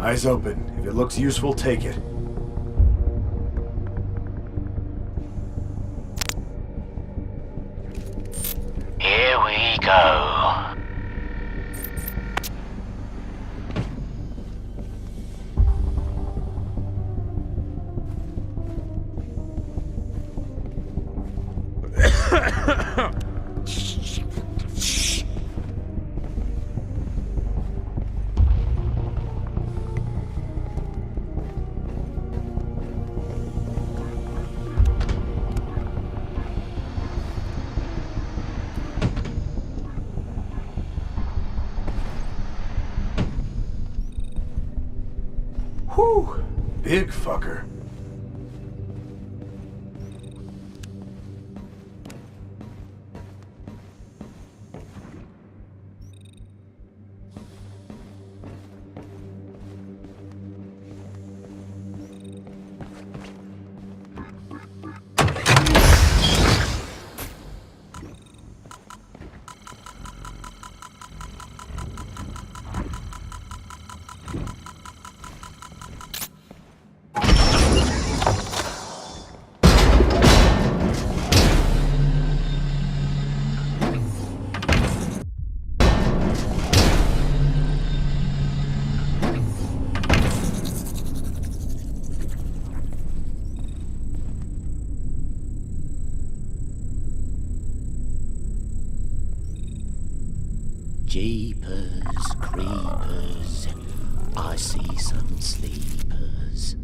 Eyes open. If it looks useful, take it. Here we go. Whew. Big fucker. Jeepers, creepers, I see some sleepers.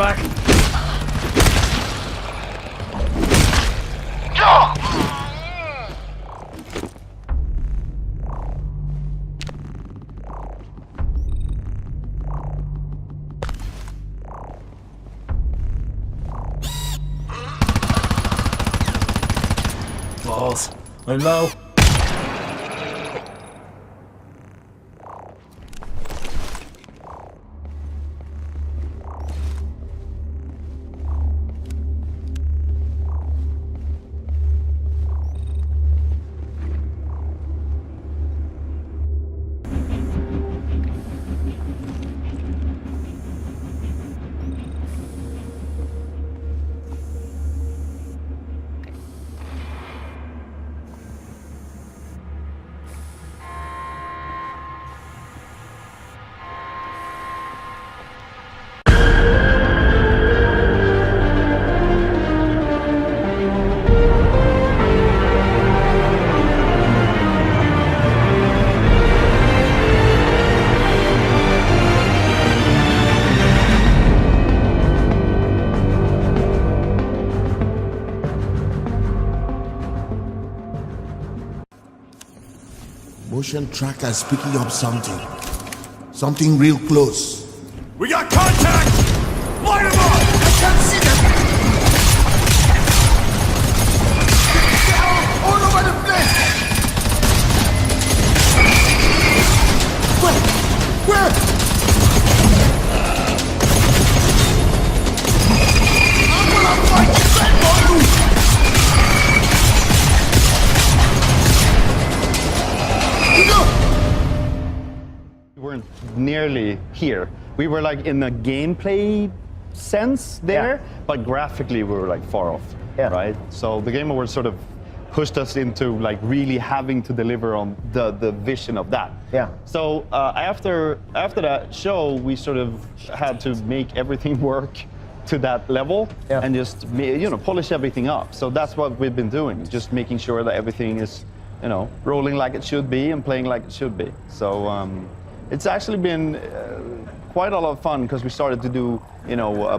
Back. Balls. I'm low. Motion tracker is picking up something. Something real close. We got contact! Light him up! I can't see them! They are all over the place! Where? I'm gonna fight you on you! We weren't nearly here. We were like in a gameplay sense there, but graphically we were like far off, right? So the Game Awards sort of pushed us into like really having to deliver on the vision of that. So after that show, we sort of had to make everything work to that level and just polish everything up. So that's what we've been doing, just making sure that everything is rolling like it should be and playing like it should be. So it's actually been quite a lot of fun because we started to do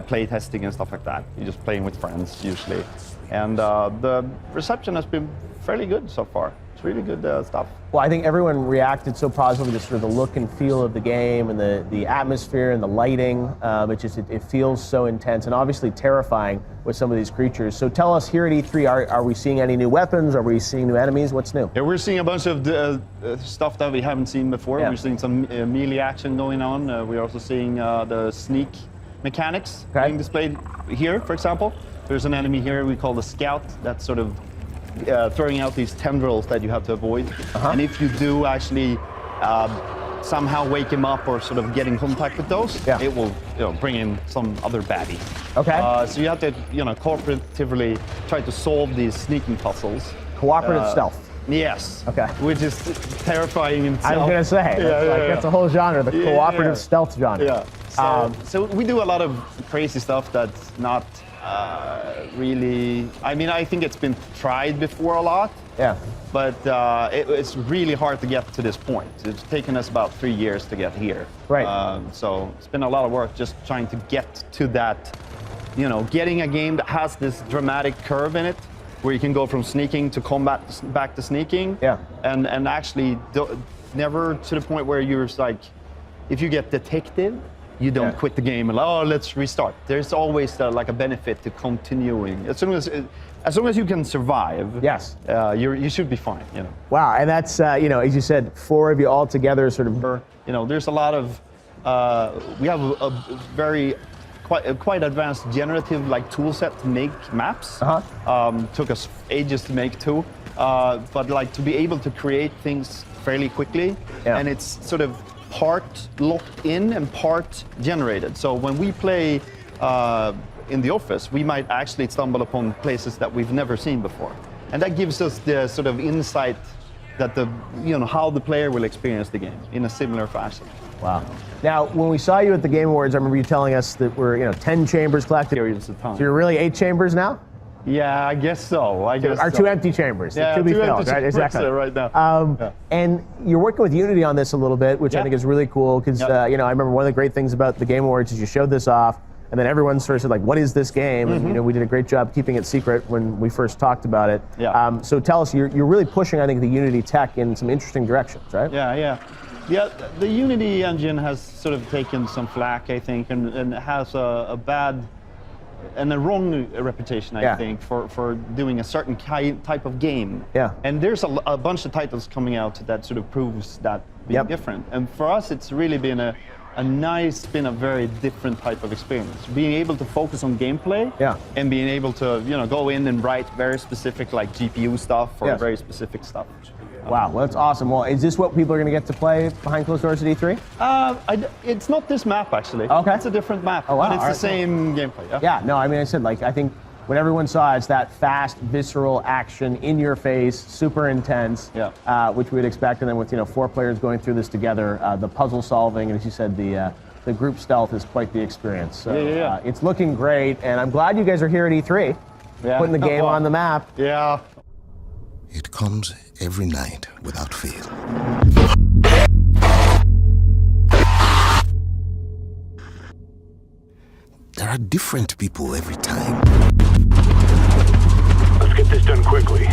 play testing and stuff like that. You're just playing with friends usually, and the reception has been fairly good so far. It's really good stuff. Well, I think everyone reacted so positively to sort of the look and feel of the game and the atmosphere and the lighting. It feels so intense and obviously terrifying with some of these creatures. So tell us, here at E3, are we seeing any new weapons? Are we seeing new enemies? What's new? Yeah, we're seeing a bunch of stuff that we haven't seen before. Yeah. We're seeing some melee action going on. We're also seeing the sneak mechanics being displayed here, for example. There's an enemy here we call the Scout that's sort of throwing out these tendrils that you have to avoid. And if you do actually somehow wake him up or sort of get in contact with those, it will bring in some other baddie. Okay. So you have to cooperatively try to solve these sneaking puzzles. Cooperative stealth. Yes. Okay. Which is terrifying in itself. I was going to say, that's a whole genre, the cooperative stealth genre. Yeah. So we do a lot of crazy stuff that's not really, I mean, I think it's been tried before a lot. Yeah. But it's really hard to get to this point. It's taken us about 3 years to get here. Right. So it's been a lot of work just trying to get to that, getting a game that has this dramatic curve in it, where you can go from sneaking to combat back to sneaking. Yeah. And actually never to the point where you're like, if you get detected, you don't quit the game and let's restart. There's always like a benefit to continuing. As long as you can survive, yes, you should be fine. Wow, and that's as you said, 4 of you all together, sort of. There's a lot of we have a very quite advanced generative tool set to make maps. Took us ages to make too, but to be able to create things fairly quickly, and it's sort of part locked in and part generated. So when we play in the office, we might actually stumble upon places that we've never seen before, and that gives us the sort of insight that how the player will experience the game in a similar fashion. Wow. Now, when we saw you at the Game Awards, I remember you telling us that we're 10 chambers collected. Periods of time. So you're really 8 chambers now? Yeah, I guess so. Our 2 empty chambers. Yeah, to be 2 filled, empty right? chambers Exactly. right now. And you're working with Unity on this a little bit, which I think is really cool because I remember one of the great things about the Game Awards is you showed this off, and then everyone sort of said what is this game? And we did a great job keeping it secret when we first talked about it. Yeah. So tell us, you're really pushing, I think, the Unity tech in some interesting directions, right? Yeah, the Unity engine has sort of taken some flack, I think, and has a bad and a wrong reputation, I think, for doing a certain type of game. Yeah. And there's a bunch of titles coming out that sort of proves that being different. And for us, it's really been a very different type of experience. Being able to focus on gameplay, and being able to go in and write very specific GPU stuff or very specific stuff. Wow, well, that's awesome. Well, is this what people are going to get to play behind closed doors at E3? It's not this map, actually. Okay. It's a different map, wow. but it's the same gameplay. Yeah, no, I mean, I said, I think when everyone saw it's that fast, visceral action, in your face, super intense, which we'd expect, and then with 4 players going through this together, the puzzle solving, and as you said, the group stealth is quite the experience. So it's looking great, and I'm glad you guys are here at E3, putting the game on the map. Yeah. It comes every night without fail. There are different people every time. Let's get this done quickly.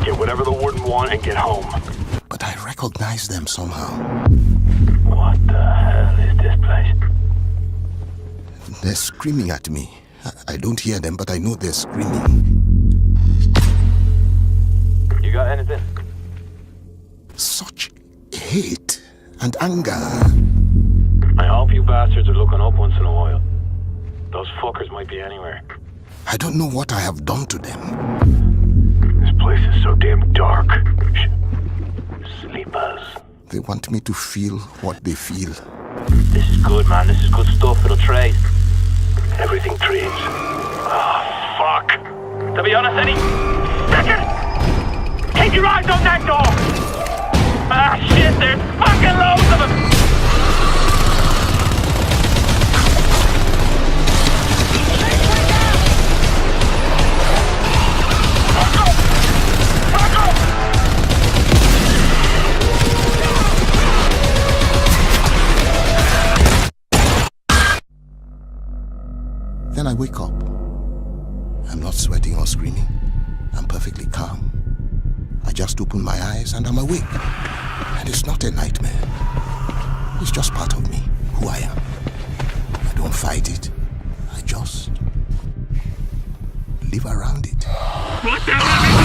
Get whatever the warden want and get home. But I recognize them somehow. What the hell is this place? They're screaming at me. I don't hear them, but I know they're screaming. You got anything? Such hate and anger. I hope you bastards are looking up once in a while. Those fuckers might be anywhere. I don't know what I have done to them. This place is so damn dark. Sleepers. They want me to feel what they feel. This is good, man. This is good stuff. It'll trade. Everything trades. Oh, fuck. To be honest, any second, keep your eyes on that door. Ah, shit, there's fucking loads of them. Then I wake up. I'm not sweating or screaming. I'm perfectly calm. I just open my eyes and I'm awake. And it's not a nightmare. It's just part of me, who I am. I don't fight it. I just live around it. What the hell?